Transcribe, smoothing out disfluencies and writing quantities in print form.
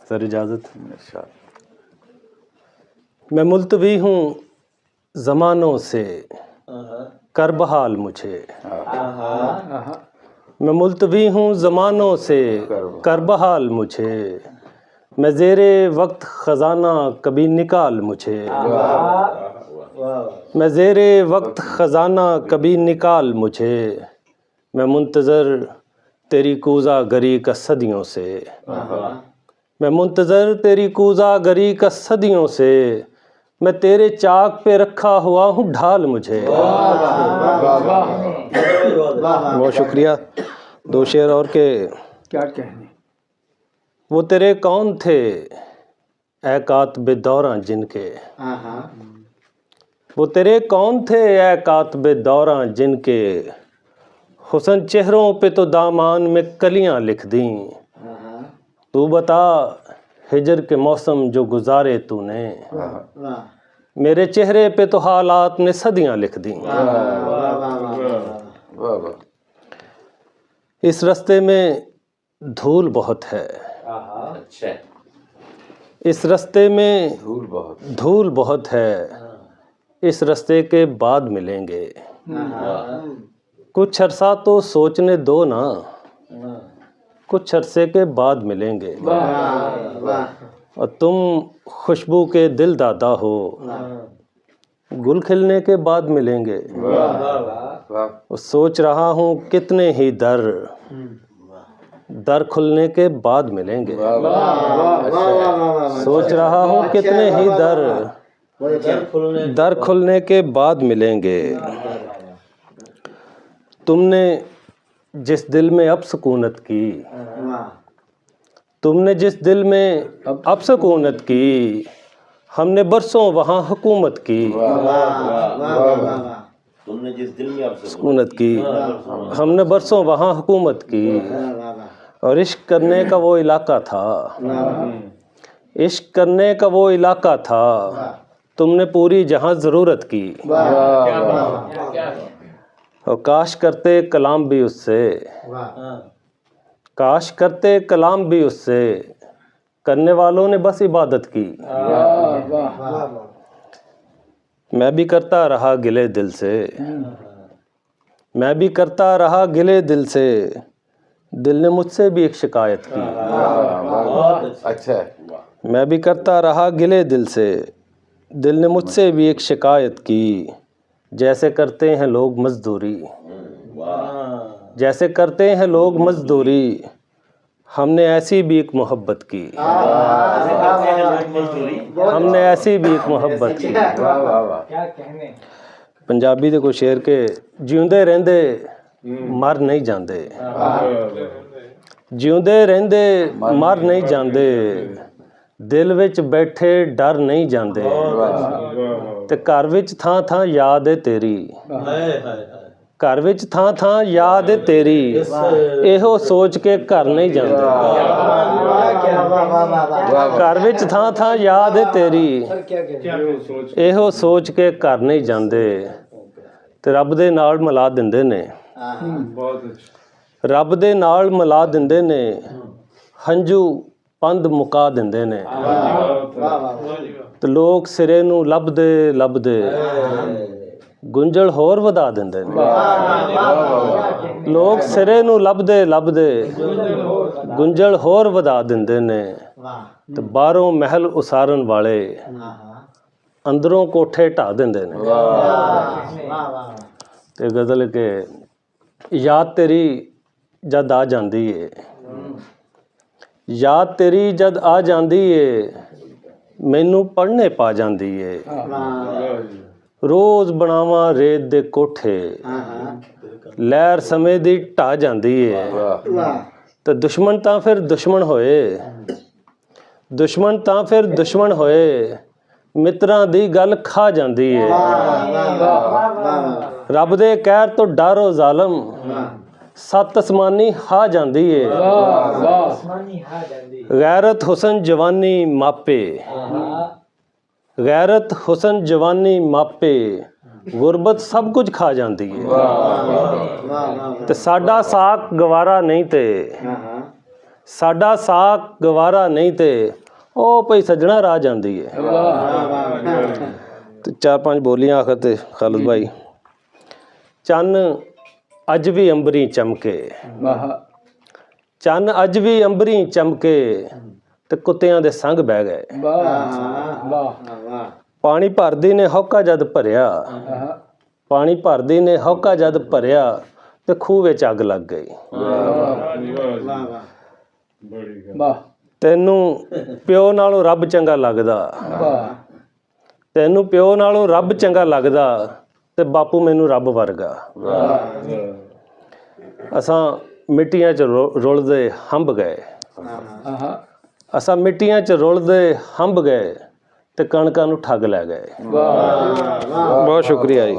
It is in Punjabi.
سر اجازت؟ میں ملتوی ہوں زمانوں سے کر بحال مجھے، میں ملتوی ہوں زمانوں سے کر بحال مجھے، میں زیر وقت خزانہ کبھی نکال مجھے، میں زیر وقت خزانہ کبھی نکال مجھے، میں منتظر تیری کوزہ گری کا صدیوں سے، میں منتظر تیری کوزہ گری کا صدیوں سے، میں تیرے چاک پہ رکھا ہوا ہوں ڈھال مجھے۔ بہت شکریہ۔ دو شعر اور کے کیا کہنے۔ وہ تیرے کون تھے اے کاتب دوراں جن کے، وہ تیرے کون تھے اے کاتب دوراں جن کے، حسن چہروں پہ تو دامان میں کلیاں لکھ دیں، تو بتا ہجر کے موسم جو گزارے تو نے، میرے چہرے پہ تو حالات نے صدیاں لکھ دیں۔ اس رستے میں دھول بہت ہے، اس رستے میں دھول بہت ہے، اس رستے کے بعد ملیں گے، کچھ عرصہ تو سوچنے دو نا، کچھ عرصے کے بعد ملیں گے، اور تم خوشبو کے دل دادا ہو، گل کھلنے کے بعد ملیں گے، سوچ رہا ہوں کتنے ہی در کھلنے کے بعد ملیں گے، سوچ رہا ہوں کتنے ہی در کھلنے کے بعد ملیں گے، تم نے جس دل میں اب سکونت کی، تم نے جس دل میں اب سکونت کی، ہم نے برسوں وہاں حکومت کی، تم نے جس دل میں اب سکونت کی، ہم نے برسوں وہاں حکومت کی، اور عشق کرنے کا وہ علاقہ تھا، عشق کرنے کا وہ علاقہ تھا، تم نے پوری جہاں ضرورت کی، اور کاش کرتے کلام بھی اس سے، کاش کرتے کلام بھی اس سے، کرنے والوں نے بس عبادت کی، میں بھی کرتا رہا گلے دل سے، میں بھی کرتا رہا گلے دل سے، دل نے مجھ سے بھی ایک شکایت کی، اچھا، میں بھی کرتا رہا گلے دل سے، دل نے مجھ سے بھی ایک شکایت کی، جیسے کرتے ہیں لوگ مزدوری، جیسے کرتے ہیں لوگ مزدوری، ہم نے ایسی بھی ایک محبت کی، ہم نے ایسی بھی ایک محبت کی۔ پنجابی دے کوئی شعر کے جیوندے رہندے مر نہیں جاندے، جیوندے رہندے مر نہیں جاندے، دل وچ بیٹھے ڈر نہیں جاندے، تے گھر وچ تھاں تھاں یاد ہے تیری، گھر وچ تھاں تھاں یاد ہے تیری، ایہو سوچ کے گھر نہیں جاندے، گھر وچ تھاں تھاں یاد ہے تیری، ایہو سوچ کے گھر نہیں جاندے، تے رب دے نال ملا دندے نے، رب دے نال ملا دندے نے، ہنجو پند مکا دندے نے، تے لوگ سرے نو لبدے لبدے گنجل ہور ودا دندے نے، لوگ سرے نو لبدے لبدے گنجل ہور ودا دندے نے، تے باہروں محل اسارن والے اندروں کوٹھے ٹھا دندے نے۔ تے غزل کے یاد تیری جد آ جاندی ہے، یاد تیری جد آ جاندی ہے، مینوں پڑھنے پا جاندی ہے، روز بناواں ریت دے کوٹھے، لہر سمے دی ٹا جاندی ہے، تے دشمن تاں پھر دشمن ہوئے، دشمن تاں پھر دشمن ہوئے، متراں دی گل کھا جاندی ہے، رب دے قہر تو ڈر و ظالم سات اسمانی ہا جاندی ہے، غیرت حسن جوانی ماپے، غیرت حسن جوانی ماپے، غربت سب کچھ کھا جاندی ہے، تے ساڈا ساک گوارا نہیں تے ਸਾਡਾ ਸਾਕ ਗਵਾਰਾ ਨਹੀਂ ਤੇ ਉਹ ਭਈ ਸੱਜਣਾ ਰਾਹ ਜਾਂਦੀ ਏ। ਤੇ 4-5 ਬੋਲੀਆਂ ਆਖਰ ਤੇ ਖਾਲਦ ਭਾਈ। ਚੰਨ ਅੱਜ ਵੀ ਅੰਬਰੀ ਚਮਕੇ, ਚੰਨ ਅੱਜ ਵੀ ਅੰਬਰੀ ਚਮਕੇ ਤੇ ਕੁੱਤਿਆਂ ਦੇ ਸੰਗ ਬਹਿ ਗਏ। ਪਾਣੀ ਭਰਦੀ ਨੇ ਹੌਕਾ ਜਦ ਭਰਿਆ, ਪਾਣੀ ਭਰਦੀ ਨੇ ਹੌਕਾ ਜਦ ਭਰਿਆ ਤੇ ਖੂਹ ਵਿੱਚ ਅੱਗ ਲੱਗ ਗਈ। ਤੈਨੂੰ ਪਿਓ ਨਾਲੋਂ ਰੱਬ ਚੰਗਾ ਲੱਗਦਾ, ਤੈਨੂੰ ਪਿਓ ਨਾਲੋਂ ਰੱਬ ਚੰਗਾ ਲੱਗਦਾ ਤੇ ਬਾਪੂ ਮੈਨੂੰ ਰੱਬ ਵਰਗਾ। ਅਸਾਂ ਮਿੱਟੀਆਂ 'ਚ ਰੁਲਦੇ ਹੰਭ ਗਏ, ਅਸਾਂ ਮਿੱਟੀਆਂ 'ਚ ਰੁਲਦੇ ਹੰਭ ਗਏ ਤੇ ਕਣਕਾਂ ਨੂੰ ਠੱਗ ਲੈ ਗਏ। ਬਹੁਤ ਸ਼ੁਕਰੀਆ ਜੀ।